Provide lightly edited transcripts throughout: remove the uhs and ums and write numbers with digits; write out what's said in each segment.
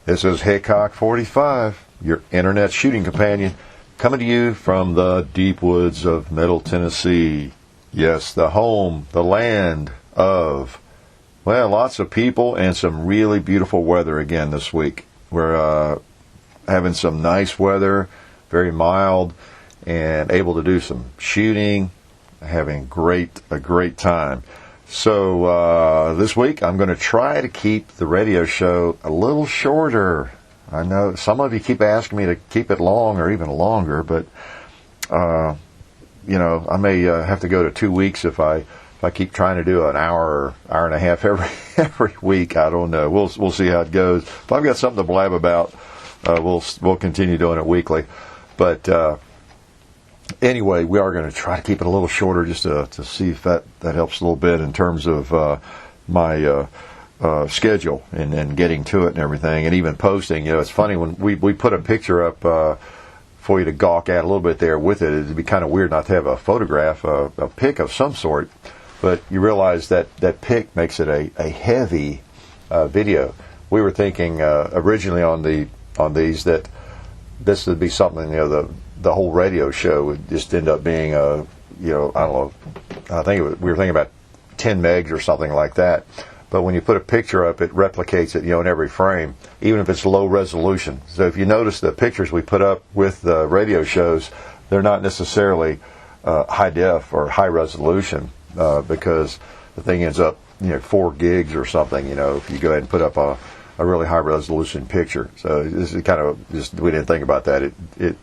This is Hickok45, your internet shooting companion, coming to you from the deep woods of Middle Tennessee. Yes, the home, the land of, well, lots of people and some really beautiful weather again this week. We're having some nice weather, very mild, and able to do some shooting, having a great time. So this week I'm going to try to keep the radio show a little shorter. I know some of you keep asking me to keep it long or even longer, but I may have to go to 2 weeks if I keep trying to do an hour or hour and a half every week. I don't know. We'll see how it goes. If I've got something to blab about, we'll continue doing it weekly. But anyway, we are going to try to keep it a little shorter just to see if that helps a little bit in terms of my schedule and getting to it and everything, and even posting. You know, it's funny when we put a picture up for you to gawk at a little bit there with it. It'd be kind of weird not to have a photograph, a pic of some sort, but you realize that pic makes it a heavy video. We were thinking originally on these that this would be something, the whole radio show would just end up being I don't know, we were thinking about 10 megs or something like that. But when you put a picture up, it replicates it, in every frame, even if it's low resolution. So if you notice the pictures we put up with the radio shows, they're not necessarily high def or high resolution because the thing ends up 4 gigs or something, if you go ahead and put up a really high resolution picture. So this is kind of just, we didn't think about that. It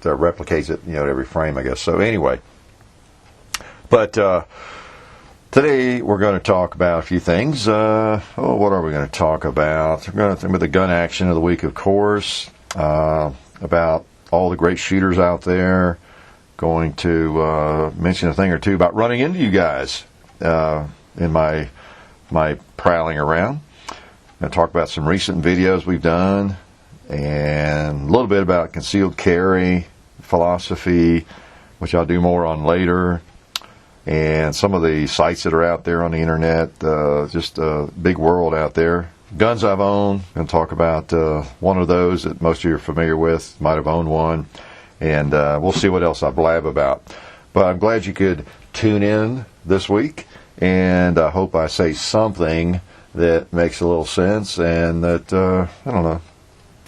replicates it, every frame, I guess. So anyway, but today we're going to talk about a few things. What are we going to talk about? We're going to think about the gun action of the week, of course, about all the great shooters out there. Going to mention a thing or two about running into you guys in my prowling around. I'm going to talk about some recent videos we've done and a little bit about concealed carry philosophy, which I'll do more on later, and some of the sites that are out there on the internet. Just a big world out there. Guns I've owned. I'm going to talk about one of those that most of you are familiar with, might have owned one, and we'll see what else I blab about. But I'm glad you could tune in this week, and I hope I say something that makes a little sense and that, I don't know,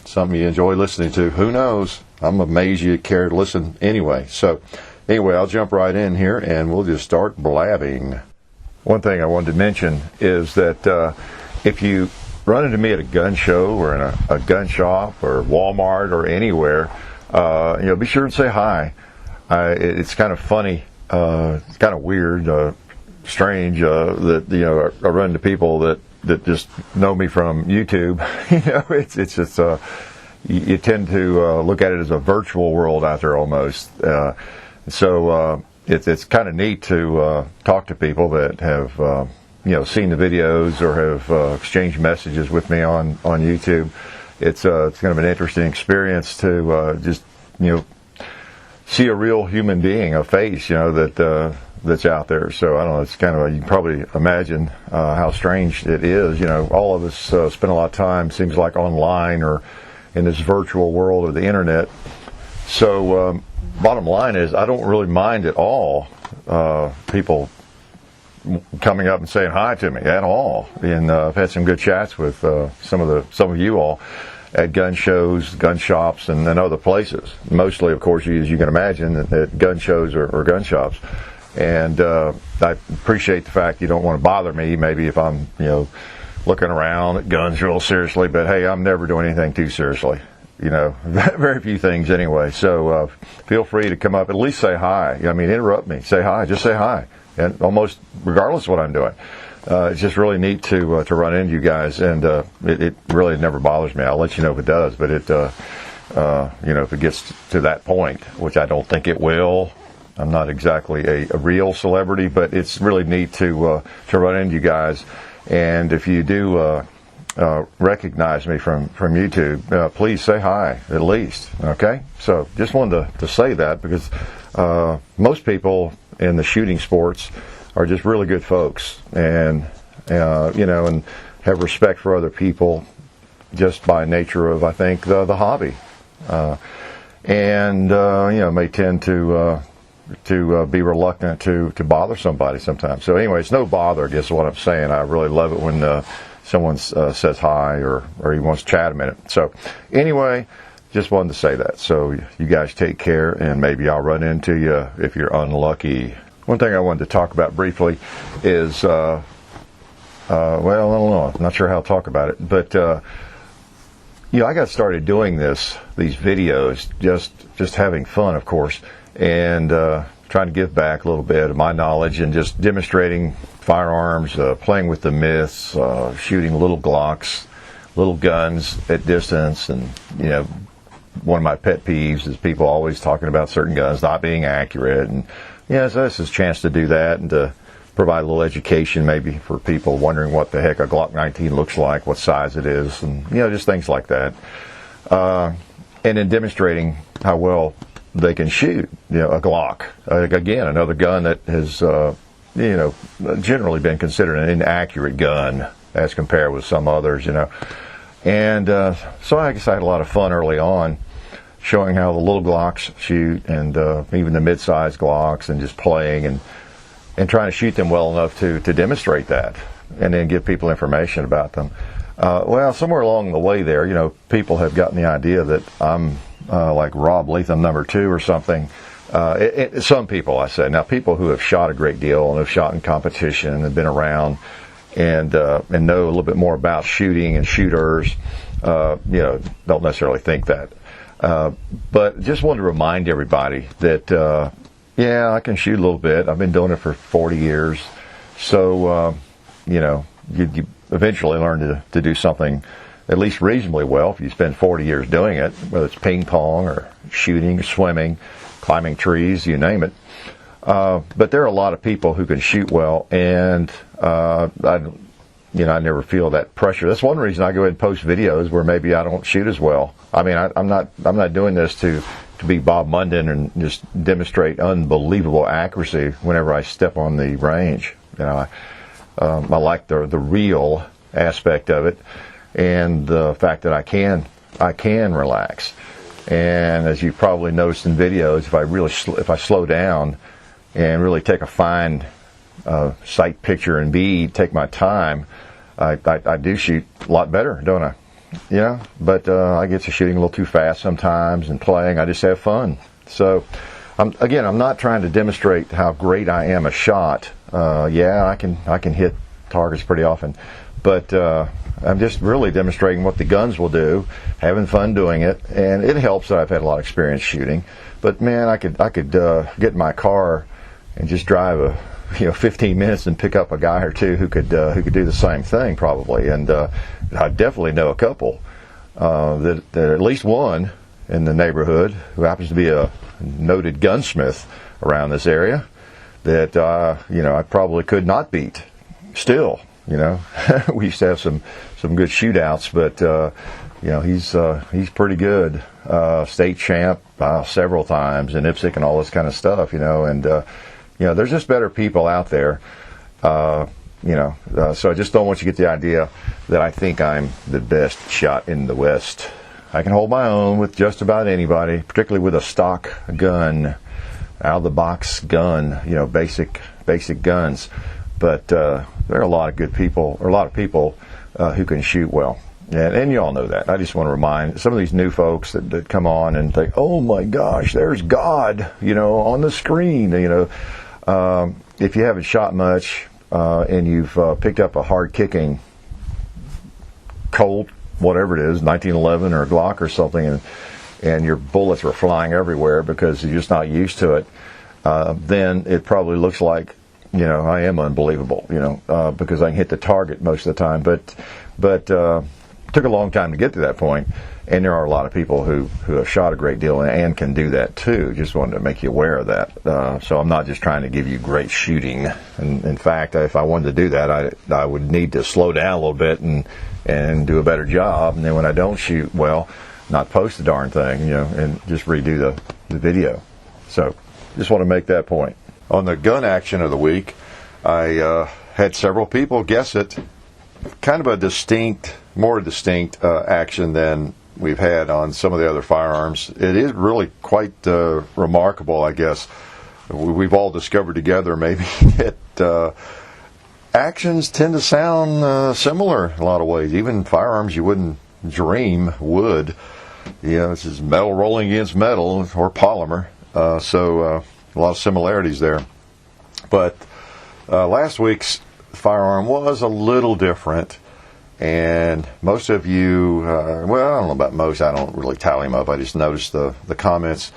something you enjoy listening to. Who knows? I'm amazed you care to listen anyway. So anyway, I'll jump right in here and we'll just start blabbing. One thing I wanted to mention is that if you run into me at a gun show or in a gun shop or Walmart or anywhere, be sure and say hi. It's kind of funny, it's kind of weird, strange that I run into people that just know me from YouTube. It's just you tend to look at it as a virtual world out there almost. So it's kind of neat to talk to people that have seen the videos or have exchanged messages with me on YouTube. It's kind of an interesting experience to just see a real human being, a face, that's out there. So I don't know, it's kind of you can probably imagine how strange it is. All of us spend a lot of time, seems like, online or in this virtual world of the internet. So bottom line is, I don't really mind at all people coming up and saying hi to me at all. And I've had some good chats with some of you all at gun shows, gun shops, and other places. Mostly, of course, as you can imagine, at gun shows or gun shops. And I appreciate the fact you don't want to bother me, maybe if I'm, looking around at guns real seriously. But hey, I'm never doing anything too seriously. Very few things anyway. So feel free to come up, at least say hi. Interrupt me, say hi, just say hi, and almost regardless of what I'm doing. It's just really neat to run into you guys, and it really never bothers me. I'll let you know if it does, but if it gets to that point, which I don't think it will. I'm not exactly a real celebrity, but it's really neat to run into you guys. And if you do recognize me from YouTube, please say hi at least. Okay, so just wanted to say that because most people in the shooting sports are just really good folks, and and have respect for other people, just by nature of, I think, the hobby, and may tend to be reluctant to bother somebody sometimes. So anyway, it's no bother, I guess is what I'm saying. I really love it when someone says hi or he wants to chat a minute. So anyway, just wanted to say that. So you guys take care, and maybe I'll run into you if you're unlucky. One thing I wanted to talk about briefly is, well, I don't know. I'm not sure how to talk about it, but I got started doing these videos, just having fun, of course, and trying to give back a little bit of my knowledge and just demonstrating firearms, playing with the myths, shooting little Glocks, little guns at distance, and one of my pet peeves is people always talking about certain guns not being accurate, and so this is a chance to do that and to provide a little education maybe for people wondering what the heck a Glock 19 looks like, what size it is, and just things like that. And in demonstrating how well they can shoot, a Glock. Again, another gun that has, generally been considered an inaccurate gun as compared with some others, And so I guess I had a lot of fun early on showing how the little Glocks shoot, and even the mid-sized Glocks, and just playing and trying to shoot them well enough to demonstrate that, and then give people information about them. Well, somewhere along the way there, people have gotten the idea that I'm like Rob Leatham #2 or something. Some people, I say. Now, people who have shot a great deal and have shot in competition and have been around and know a little bit more about shooting and shooters, don't necessarily think that. But just wanted to remind everybody that, I can shoot a little bit. I've been doing it for 40 years. So, you eventually learn to do something at least reasonably well if you spend 40 years doing it, whether it's ping pong or shooting or swimming, climbing trees, you name it. But there are a lot of people who can shoot well, and I never feel that pressure. That's one reason I go ahead and post videos where maybe I don't shoot as well. I mean, I'm not doing this to be Bob Munden and just demonstrate unbelievable accuracy whenever I step on the range. I like the real aspect of it, and the fact that I can relax. And as you probably noticed in videos, if I slow down and really take a fine sight picture and take my time, I do shoot a lot better, don't I? But I get to shooting a little too fast sometimes and playing. I just have fun. So, I'm not trying to demonstrate how great I am a shot. I can hit targets pretty often, but I'm just really demonstrating what the guns will do, having fun doing it, and it helps that I've had a lot of experience shooting. But man, I could get in my car and just drive 15 minutes and pick up a guy or two who could do the same thing probably, and I definitely know a couple that at least one in the neighborhood who happens to be a noted gunsmith around this area that I probably could not beat. Still, we used to have some good shootouts, but he's pretty good. State champ several times in IPSC and all this kind of stuff, and there's just better people out there. So I just don't want you to get the idea that I think I'm the best shot in the West. I can hold my own with just about anybody, particularly with a stock gun, out of the box gun, basic guns. But there are a lot of good people, or a lot of people who can shoot well. And you all know that. I just want to remind some of these new folks that come on and think, oh my gosh, there's God, on the screen. If you haven't shot much and you've picked up a hard-kicking Colt, whatever it is, 1911 or a Glock or something, and your bullets are flying everywhere because you're just not used to it, then it probably looks like, I am unbelievable, because I can hit the target most of the time. But it took a long time to get to that point, and there are a lot of people who have shot a great deal and can do that too. Just wanted to make you aware of that. So I'm not just trying to give you great shooting. And in fact, if I wanted to do that, I would need to slow down a little bit and do a better job. And then when I don't shoot well, not post the darn thing, and just redo the video. So just want to make that point. On the gun action of the week, I had several people guess it. Kind of a distinct more distinct action than we've had on some of the other firearms. It is really quite remarkable, I guess. We've all discovered together maybe that actions tend to sound similar in a lot of ways. Even firearms you wouldn't dream would. You know, this is metal rolling against metal or polymer. So a lot of similarities there. But last week's firearm was a little different. And most of you, well, I don't know about most. I don't really tally them up. I just noticed the comments.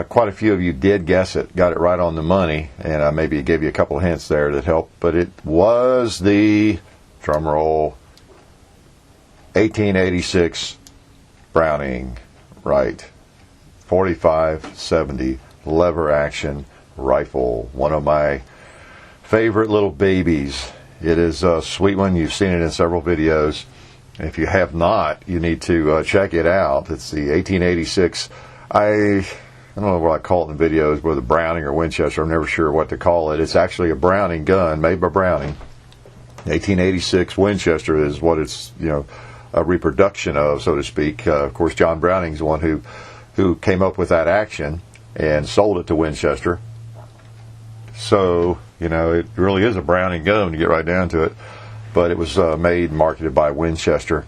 Quite a few of you did guess it, got it right on the money, and I maybe gave you a couple of hints there that helped. But it was the, drum roll, 1886 Browning, right, 45-70 lever action rifle. One of my favorite little babies. It is a sweet one. You've seen it in several videos. If you have not, you need to check it out. It's the 1886. I don't know what I call it in videos, whether Browning or Winchester. I'm never sure what to call it. It's actually a Browning gun made by Browning. 1886 Winchester is what it's, you know, a reproduction of, so to speak. Of course, John Browning's the one who came up with that action and sold it to Winchester. So, you know, it really is a Browning gun when you get right down to it. But it was made and marketed by Winchester.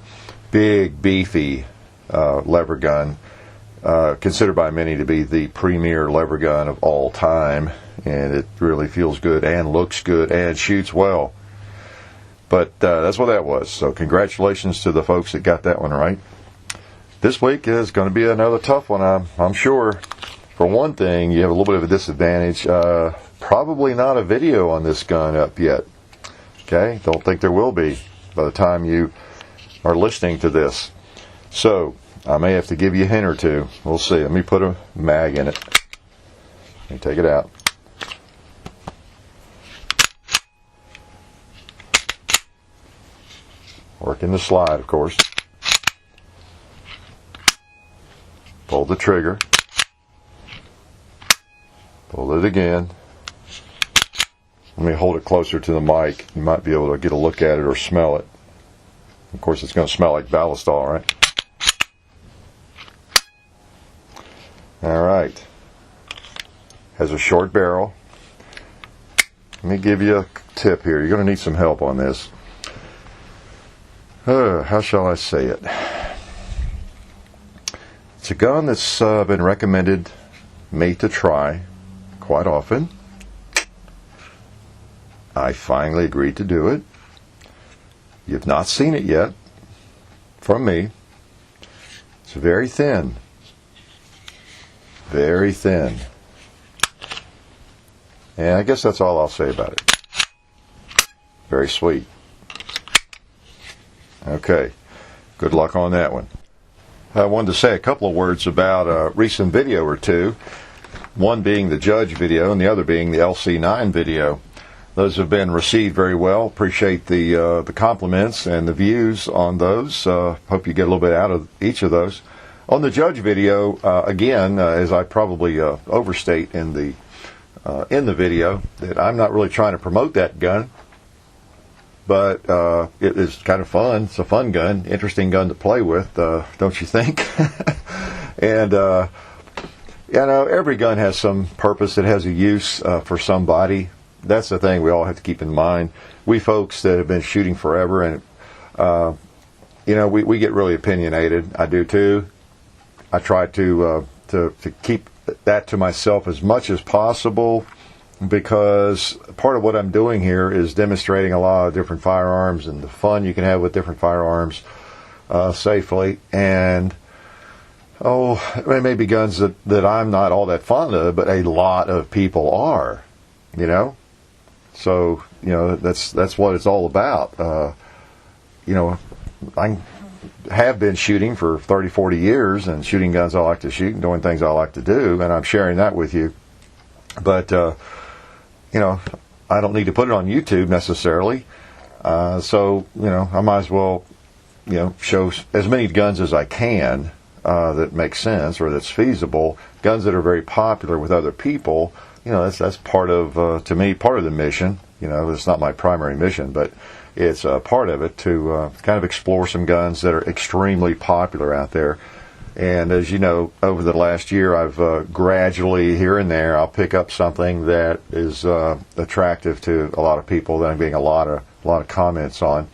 Big, beefy lever gun. Considered by many to be the premier lever gun of all time. And it really feels good and looks good and shoots well. But that's what that was. So congratulations to the folks that got that one right. This week is going to be another tough one, I'm sure. For one thing, you have a little bit of a disadvantage. Probably not a video on this gun up yet. Okay? Don't think there will be by the time you are listening to this. So, I may have to give you a hint or two. We'll see. Let me put a mag in it. Let me take it out. Working the slide, of course. Pull the trigger. Pull it again. Let me hold it closer to the mic. You might be able to get a look at it or smell it. Of course, it's going to smell like Ballistol, right? All right. Has a short barrel. Let me give you a tip here. You're going to need some help on this. How shall I say it? It's a gun that's been recommended me to try quite often. I finally agreed to do it. You've not seen it yet from me. It's very thin. Very thin. And I guess that's all I'll say about it. Very sweet. Okay. Good luck on that one. I wanted to say a couple of words about a recent video or two. One being the Judge video and the other being the LC9 video. Those have been received very well. Appreciate the compliments and the views on those. Hope you get a little bit out of each of those. On the Judge video, again, as I probably overstate in the video, that I'm not really trying to promote that gun, but it is kind of fun. It's a fun gun, interesting gun to play with, don't you think? And you know, every gun has some purpose. It has a use for somebody. That's the thing we all have to keep in mind. We folks that have been shooting forever, and you know, we get really opinionated. I do too. I try to keep that to myself as much as possible, because part of what I'm doing here is demonstrating a lot of different firearms and the fun you can have with different firearms safely. And there may be guns that I'm not all that fond of, but a lot of people are, you know. So, you know, that's what it's all about. You know, I have been shooting for 30, 40 years and shooting guns I like to shoot and doing things I like to do, and I'm sharing that with you. But, you know, I don't need to put it on YouTube necessarily. So, you know, I might as well, you know, show as many guns as I can that make sense or that's feasible. Guns that are very popular with other people. You know, that's part of, to me, part of the mission. You know, it's not my primary mission, but it's a part of it to kind of explore some guns that are extremely popular out there. And as you know, over the last year, I've gradually, here and there, I'll pick up something that is attractive to a lot of people, that I'm getting a lot of comments on,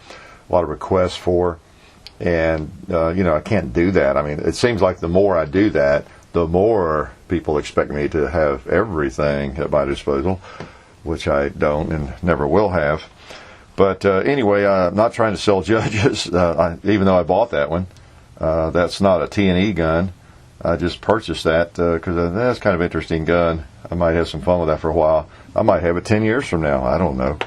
a lot of requests for. And, I can't do that. I mean, it seems like the more I do that, the more people expect me to have everything at my disposal, which I don't and never will have. But anyway, I'm not trying to sell judges, even though I bought that one. That's not a T&E gun. I just purchased that because that's kind of an interesting gun. I might have some fun with that for a while. I might have it 10 years from now. I don't know.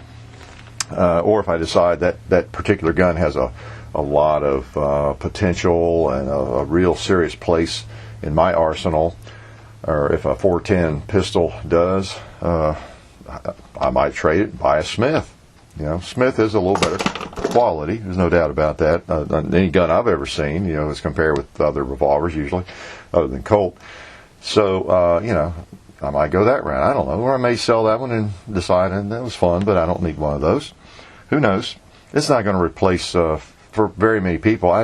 Or if I decide that that particular gun has a lot of potential and a real serious place in my arsenal, or if a 410 pistol does, I might trade it, buy a Smith. Smith is a little better quality. There's no doubt about that. Any gun I've ever seen, as compared with other revolvers usually, other than Colt. So, I might go that route. I don't know. Or I may sell that one and decide, and that was fun, but I don't need one of those. Who knows? It's not going to replace, for very many people. I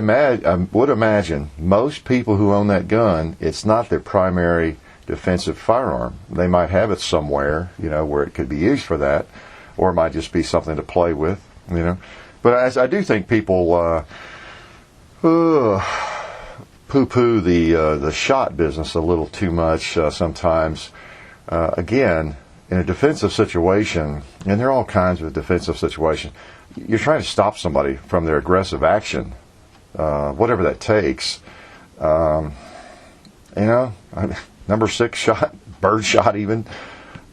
would imagine most people who own that gun, it's not their primary defensive firearm. They might have it somewhere, where it could be used for that, or it might just be something to play with, But as I do think people poo-poo the shot business a little too much sometimes. Again, in a defensive situation, and there are all kinds of defensive situations, you're trying to stop somebody from their aggressive action, whatever that takes. Number 6 shot, bird shot even,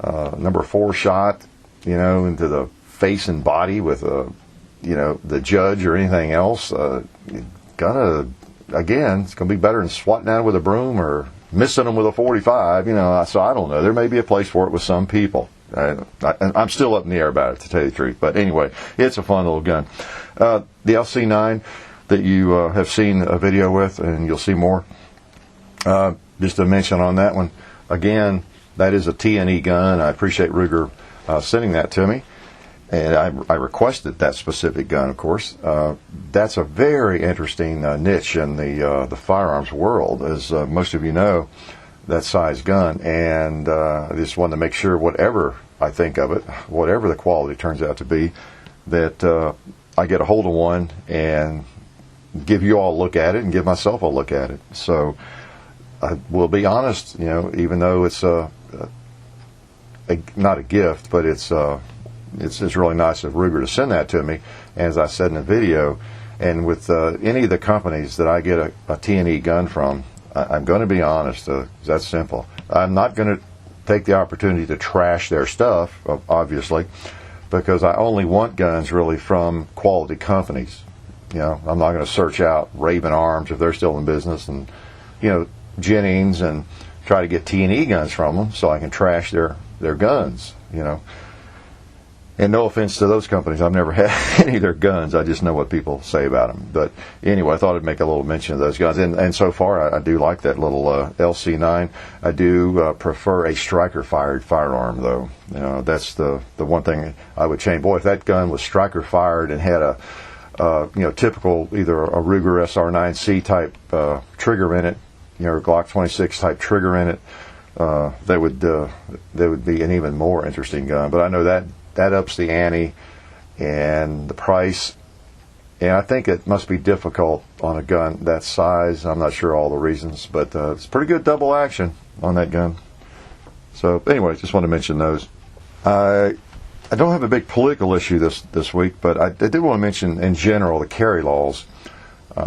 number 4 shot, into the face and body with the judge or anything else. It's gonna be better than swatting at it with a broom or missing them with a 45. So I don't know. There may be a place for it with some people. I'm still up in the air about it, to tell you the truth. But anyway, it's a fun little gun. The LC9 that you have seen a video with, and you'll see more. Just to mention on that one, again, that is a T&E gun. I appreciate Ruger sending that to me. And I requested that specific gun, of course. That's a very interesting niche in the firearms world, as most of you know, that size gun. And I just wanted to make sure, whatever I think of it, whatever the quality turns out to be, that I get a hold of one and give you all a look at it and give myself a look at it. So I will be honest, even though it's not a gift, but it's really nice of Ruger to send that to me. And as I said in the video, and with any of the companies that I get a T&E gun from, I'm going to be honest. That's simple. I'm not going to take the opportunity to trash their stuff, obviously, because I only want guns really from quality companies. I'm not going to search out Raven Arms if they're still in business, and Jennings, and try to get T&E guns from them so I can trash their guns. And no offense to those companies, I've never had any of their guns. I just know what people say about them. But anyway, I thought I'd make a little mention of those guns. And so far, I do like that little LC9. I do prefer a striker-fired firearm, though. That's the one thing I would change. Boy, if that gun was striker-fired and had a typical either a Ruger SR9C type trigger in it, or Glock 26 type trigger in it, that would be an even more interesting gun. But I know that ups the ante and the price, and I think it must be difficult on a gun that size. I'm not sure all the reasons, but it's pretty good double action on that gun. So anyway, just want to mention those. I don't have a big political issue this week, but I do want to mention in general the carry laws.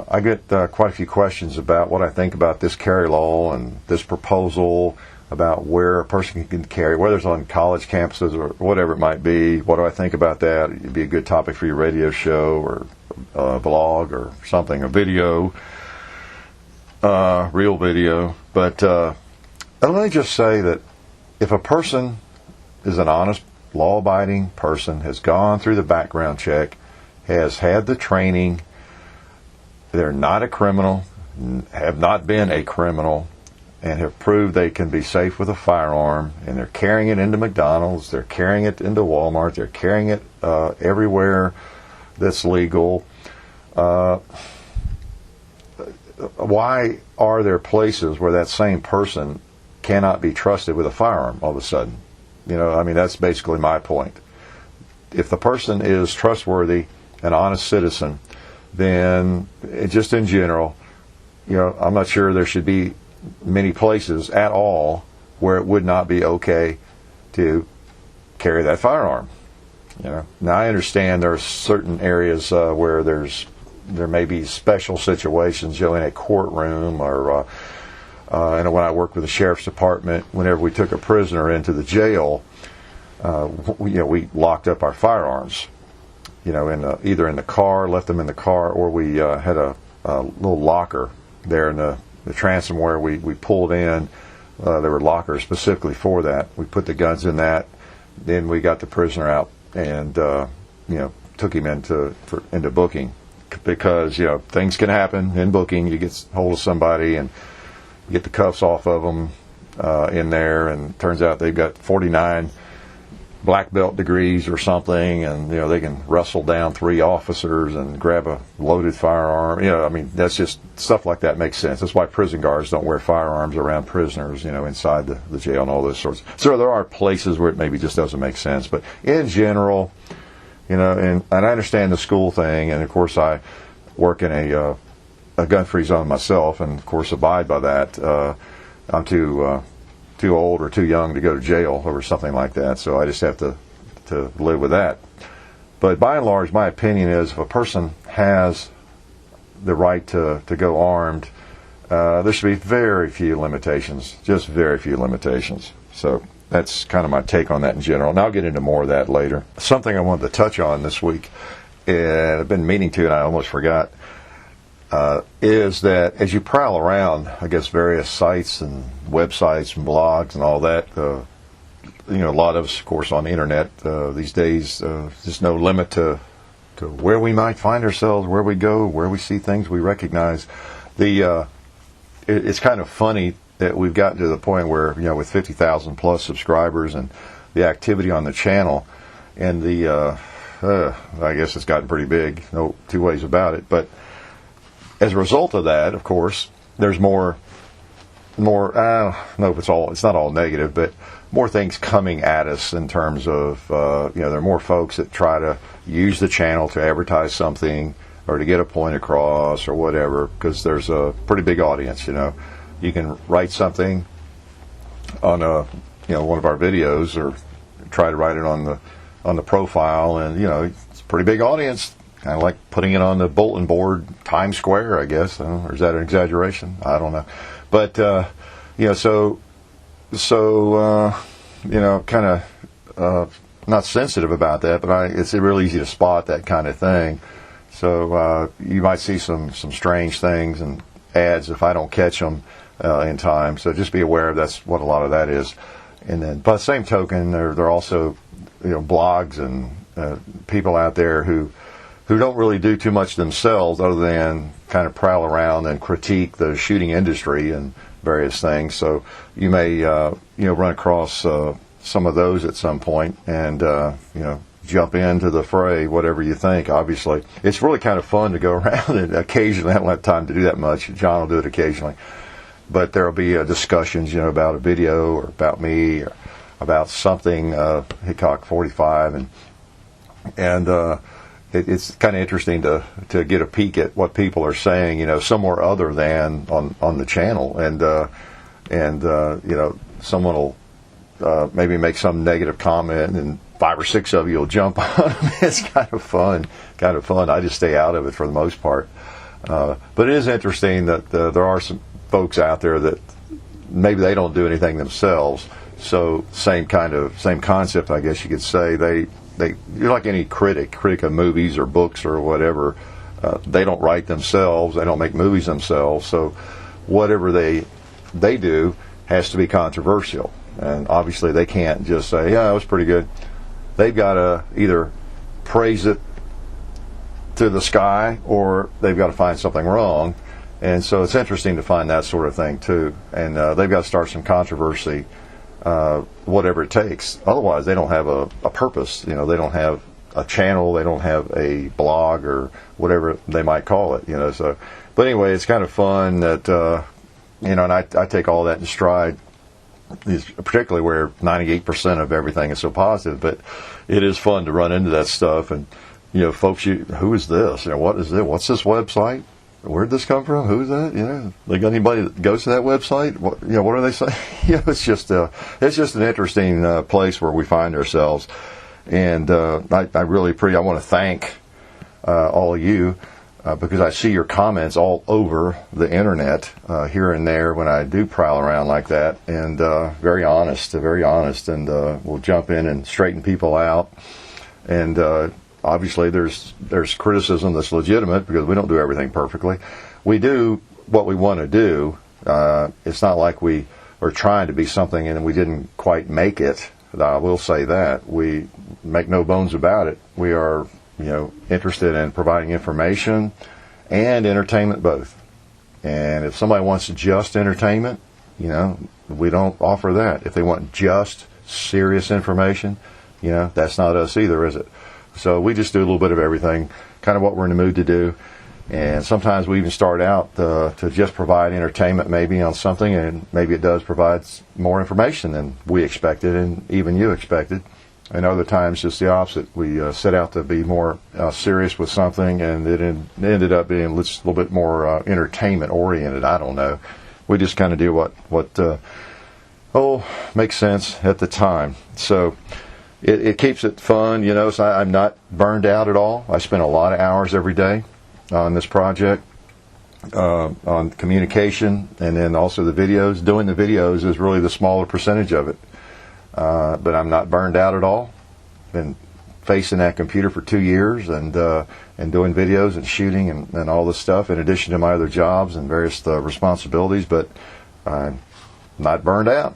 I get quite a few questions about what I think about this carry law and this proposal about where a person can carry, whether it's on college campuses or whatever it might be. What do I think about that? It'd be a good topic for your radio show or blog or something, a video, real video. But let me just say that if a person is an honest, law-abiding person, has gone through the background check, has had the training, they're not a criminal, have not been a criminal, and have proved they can be safe with a firearm, and they're carrying it into McDonald's, they're carrying it into Walmart, they're carrying it everywhere that's legal. Why are there places where that same person cannot be trusted with a firearm all of a sudden? I mean, that's basically my point. If the person is trustworthy, an honest citizen, then just in general, I'm not sure there should be many places at all where it would not be okay to carry that firearm. Now I understand there are certain areas where there may be special situations, in a courtroom or and when I worked with the sheriff's department, whenever we took a prisoner into the jail, we locked up our firearms, either in the car, left them in the car, or we had a little locker there in the transom where we pulled in. There were lockers specifically for that. We put the guns in that. Then we got the prisoner out and took him into booking, because things can happen in booking. You get hold of somebody and get the cuffs off of them in there, and it turns out they've got 49 black belt degrees or something, and they can wrestle down 3 officers and grab a loaded firearm. I mean, that's just stuff like that makes sense. That's why prison guards don't wear firearms around prisoners, inside the jail and all those sorts. So there are places where it maybe just doesn't make sense, but in general, and I understand the school thing, and of course I work in a gun-free zone myself, and of course abide by that. I'm too old or too young to go to jail over something like that, so I just have to live with that. But by and large, my opinion is, if a person has the right to go armed, there should be very few limitations, just very few limitations. So that's kind of my take on that in general, and I'll get into more of that later. Something I wanted to touch on this week, and I've been meaning to and I almost forgot, is that as you prowl around, I guess, various sites and websites and blogs and all that, a lot of us, of course, on the internet these days, there's no limit to where we might find ourselves, where we go, where we see things we recognize. It's kind of funny that we've gotten to the point where, with 50,000 plus subscribers and the activity on the channel, and I guess it's gotten pretty big, no two ways about it, but as a result of that, of course, there's more. I don't know if it's not all negative, but more things coming at us in terms of, there are more folks that try to use the channel to advertise something or to get a point across or whatever, because there's a pretty big audience. You can write something on one of our videos, or try to write it on the profile, and it's a pretty big audience. Kind of like putting it on the bulletin board, Times Square, I guess. Or is that an exaggeration? I don't know. But kind of not sensitive about that, but it's really easy to spot that kind of thing. So you might see some strange things and ads if I don't catch them in time. So just be aware that's what a lot of that is. And then, by the same token, there are also blogs and people out there who don't really do too much themselves other than kind of prowl around and critique the shooting industry and various things. So you may run across some of those at some point, and jump into the fray, whatever you think. Obviously, it's really kind of fun to go around, and occasionally, I don't have time to do that much. John will do it occasionally, but there will be discussions about a video or about me or about something, Hickok45, and it's kind of interesting to get a peek at what people are saying, somewhere other than on the channel, and someone will maybe make some negative comment, and 5 or 6 of you will jump on them. It's kind of fun. I just stay out of it for the most part, but it is interesting that there are some folks out there that maybe they don't do anything themselves. So same concept, I guess you could say. You're like any critic of movies or books or whatever. They don't write themselves. They don't make movies themselves. So whatever they do has to be controversial. And obviously they can't just say, yeah, it was pretty good. They've got to either praise it to the sky, or they've got to find something wrong. And so it's interesting to find that sort of thing too. And they've got to start some controversy, whatever it takes. Otherwise, they don't have a purpose. They don't have a channel. They don't have a blog or whatever they might call it, you know. So, but anyway, it's kind of fun that, you know, and I take all that in stride, particularly where 98% of everything is so positive. But it is fun to run into that stuff. And, you know, folks, who is this? You know, what is it? What's this website? Where'd this come from? Who's that? You know, they got anybody that goes to that website? What, you know, what are they saying? You know, it's just an interesting place where we find ourselves. And I really I want to thank all of you because I see your comments all over the internet here and there when I do prowl around like that. And very honest. And we'll jump in and straighten people out. And obviously, there's criticism that's legitimate because we don't do everything perfectly. We do what we want to do. It's not like we are trying to be something and we didn't quite make it. I will say that. We make no bones about it. We are, you know, interested in providing information and entertainment both. And if somebody wants just entertainment, you know, we don't offer that. If they want just serious information, you know, that's not us either, is it? So we just do a little bit of everything, kind of what we're in the mood to do. And sometimes we even start out to just provide entertainment maybe on something, and maybe it does provide more information than we expected and even you expected. And other times just the opposite. We set out to be more serious with something, and it ended up being just a little bit more entertainment oriented. I don't know. We just kind of do what makes sense at the time. So it keeps it fun, you know, so I'm not burned out at all. I spend a lot of hours every day on this project, on communication, and then also the videos. Doing the videos is really the smaller percentage of it. But I'm not burned out at all. Been facing that computer for 2 years and doing videos and shooting and all this stuff in addition to my other jobs and various responsibilities, but I'm not burned out.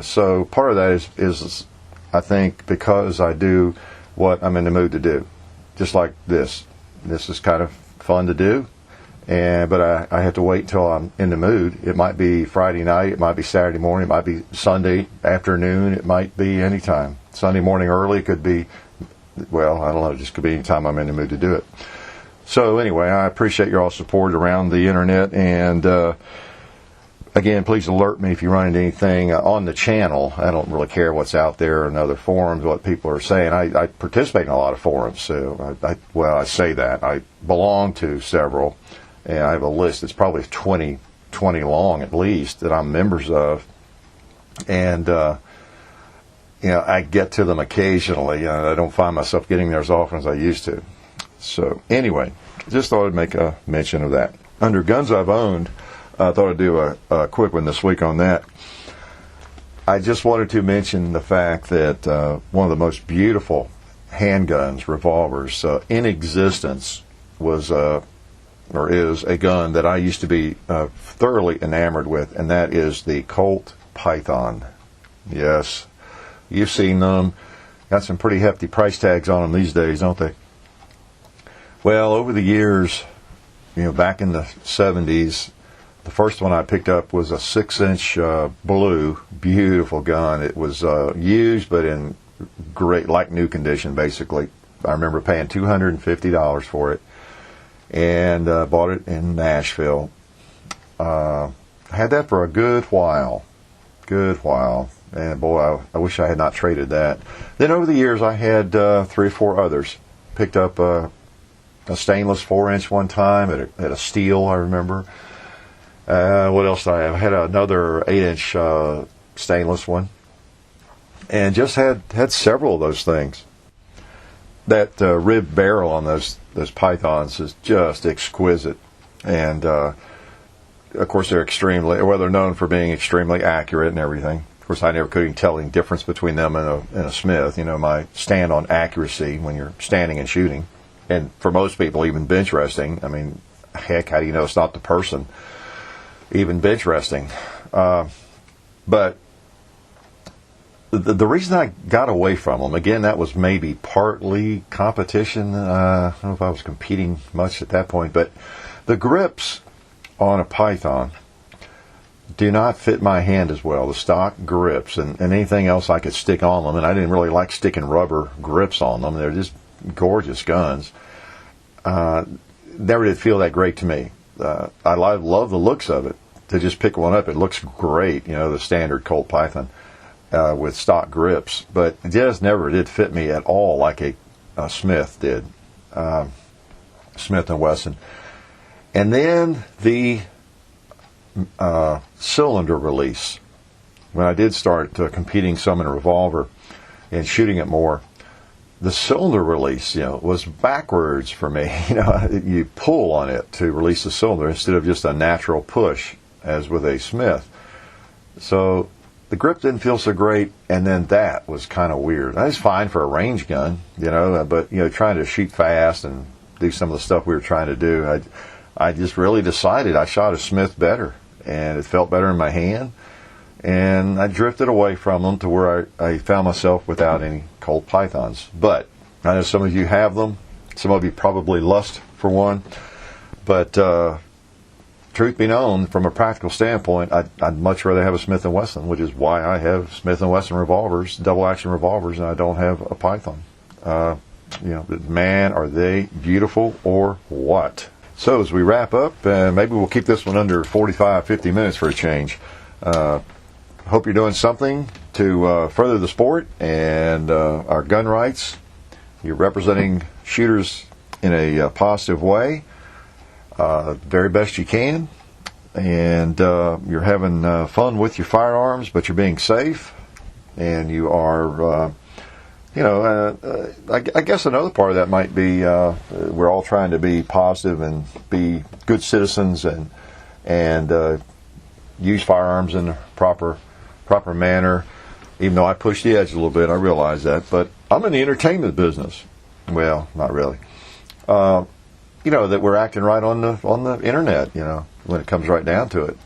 So part of that is I think because I do what I'm in the mood to do, just like this. This is kind of fun to do, but I have to wait until I'm in the mood. It might be Friday night, it might be Saturday morning, it might be Sunday afternoon, it might be any time. Sunday morning early could be, well, I don't know, just could be any time I'm in the mood to do it. So anyway, I appreciate your all support around the internet, and again, please alert me if you run into anything on the channel. I don't really care what's out there in other forums, what people are saying. I participate in a lot of forums, so I say that. I belong to several, and I have a list that's probably 20 long at least that I'm members of. And, you know, I get to them occasionally. I don't find myself getting there as often as I used to. So anyway, just thought I'd make a mention of that. Under Guns I've Owned, I thought I'd do a quick one this week on that. I just wanted to mention the fact that one of the most beautiful handguns, revolvers, in existence was or is a gun that I used to be thoroughly enamored with, and that is the Colt Python. Yes, you've seen them. Got some pretty hefty price tags on them these days, don't they? Well, over the years, you know, back in the 70s, the first one I picked up was a 6-inch blue, beautiful gun. It was used, but in great, like new condition, basically. I remember paying $250 for it, and bought it in Nashville. Had that for a good while, and boy, I wish I had not traded that. Then over the years, I had 3 or 4 others. Picked up a stainless 4-inch one time at a steel, I remember. What else did I have? I had another 8-inch stainless one, and just had several of those things. That rib barrel on those pythons is just exquisite, and of course they're they're known for being extremely accurate and everything. Of course, I never could even tell any difference between them and a Smith. You know, my stand on accuracy when you're standing and shooting, and for most people, even bench resting. I mean, heck, how do you know it's not the person? Even bench resting. But the reason I got away from them, again, that was maybe partly competition. I don't know if I was competing much at that point, but the grips on a Python do not fit my hand as well. The stock grips and anything else I could stick on them, and I didn't really like sticking rubber grips on them. They're just gorgeous guns. Never did feel that great to me. I love the looks of it. To just pick one up, it looks great, the standard Colt Python with stock grips, but it just never did fit me at all like a Smith did, Smith & Wesson. And then the cylinder release. When I did start competing some in a revolver and shooting it more, the cylinder release, was backwards for me. You pull on it to release the cylinder instead of just a natural push, as with a Smith. So the grip didn't feel so great, and then that was kind of weird. That was fine for a range gun, but trying to shoot fast and do some of the stuff we were trying to do, I just really decided I shot a Smith better, and it felt better in my hand. And I drifted away from them to where I found myself without any Colt Pythons. But I know some of you have them. Some of you probably lust for one. But truth be known, from a practical standpoint, I'd much rather have a Smith & Wesson, which is why I have Smith & Wesson revolvers, double-action revolvers, and I don't have a Python. Man, are they beautiful or what? So as we wrap up, maybe we'll keep this one under 45, 50 minutes for a change. Hope you're doing something to further the sport and our gun rights. You're representing shooters in a positive way, very best you can, and you're having fun with your firearms, but you're being safe, and you are, I guess another part of that might be we're all trying to be positive and be good citizens and use firearms in a proper manner. Even though I push the edge a little bit, I realize that. But I'm in the entertainment business. Well, not really. That we're acting right on the internet. When it comes right down to it,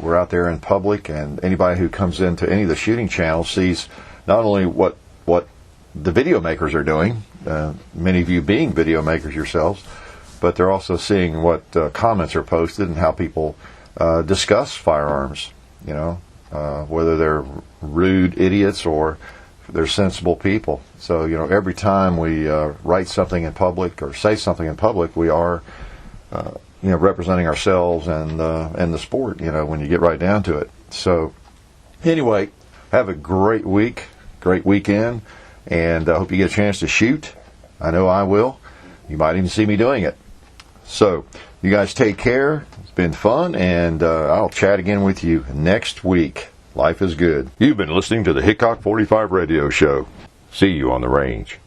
we're out there in public, and anybody who comes into any of the shooting channels sees not only what the video makers are doing, many of you being video makers yourselves, but they're also seeing what comments are posted and how people discuss firearms, whether they're rude idiots or they're sensible people. So, every time we write something in public or say something in public, we are, representing ourselves and the sport, when you get right down to it. So, anyway, have a great week, great weekend, and I hope you get a chance to shoot. I know I will. You might even see me doing it. So, you guys take care. It's been fun, and I'll chat again with you next week. Life is good. You've been listening to the Hickok45 radio show. See you on the range.